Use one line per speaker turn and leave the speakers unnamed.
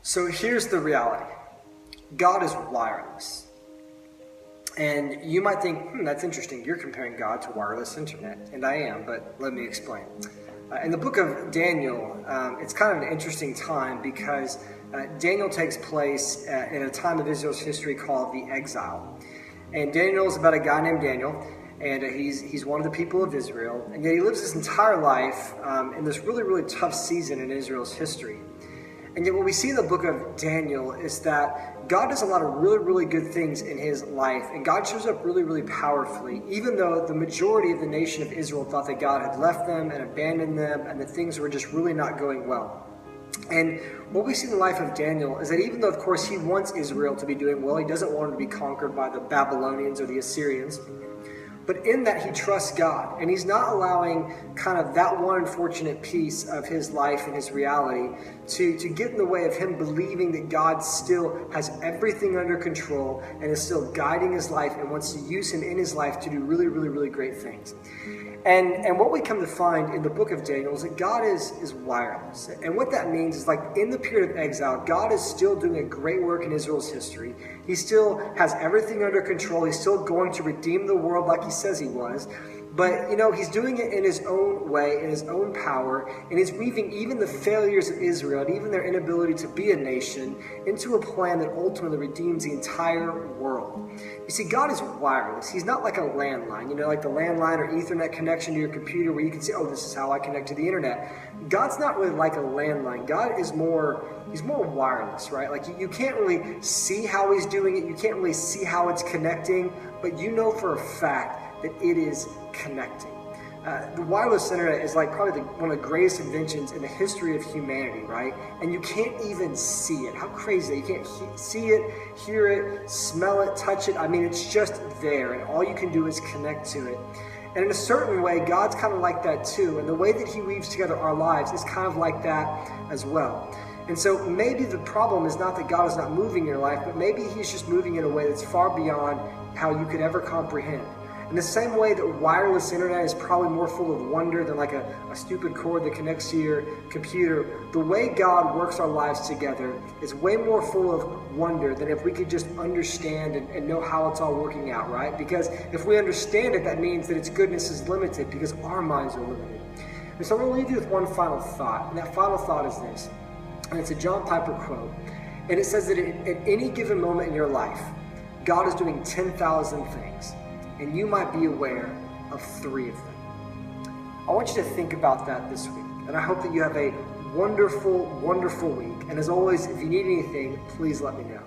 So here's the reality. God is wireless. And you might think, that's interesting. You're comparing God to wireless internet. And I am, but let me explain. In the book of Daniel, it's kind of an interesting time because Daniel takes place in a time of Israel's history called the exile. And Daniel is about a guy named Daniel, and he's one of the people of Israel. And yet he lives his entire life in this really, really tough season in Israel's history. And yet what we see in the book of Daniel is that God does a lot of really, really good things in his life. And God shows up really, really powerfully, even though the majority of the nation of Israel thought that God had left them and abandoned them and that things were just really not going well. And what we see in the life of Daniel is that even though, of course, he wants Israel to be doing well, he doesn't want them to be conquered by the Babylonians or the Assyrians. But in that, he trusts God, and he's not allowing kind of that one unfortunate piece of his life and his reality to get in the way of him believing that God still has everything under control and is still guiding his life and wants to use him in his life to do really, really, really great things. And what we come to find in the book of Daniel is that God is wireless. And what that means is, like, in the period of exile, God is still doing a great work in Israel's history. He still has everything under control. He's still going to redeem the world like he says he was. But, he's doing it in his own way, in his own power, and he's weaving even the failures of Israel and even their inability to be a nation into a plan that ultimately redeems the entire world. You see, God is wireless. He's not like a landline, like the landline or Ethernet connection to your computer where you can say, oh, this is how I connect to the internet. God's not really like a landline. God is he's more wireless, right? Like you can't really see how he's doing it. You can't really see how it's connecting, but you know for a fact that it is connecting. The wireless internet is like probably one of the greatest inventions in the history of humanity, right? And you can't even see it. How crazy. You can't see it, hear it, smell it, touch it. I mean, it's just there, and all you can do is connect to it. And in a certain way, God's kind of like that too. And the way that he weaves together our lives is kind of like that as well. And so maybe the problem is not that God is not moving in your life, but maybe he's just moving in a way that's far beyond how you could ever comprehend. In the same way that wireless internet is probably more full of wonder than like a stupid cord that connects to your computer, the way God works our lives together is way more full of wonder than if we could just understand and know how it's all working out, right? Because if we understand it, that means that its goodness is limited because our minds are limited. And so I'm going to leave you with one final thought, and that final thought is this, and it's a John Piper quote, and it says that at any given moment in your life, God is doing 10,000 things. And you might be aware of 3 of them. I want you to think about that this week. And I hope that you have a wonderful, wonderful week. And as always, if you need anything, please let me know.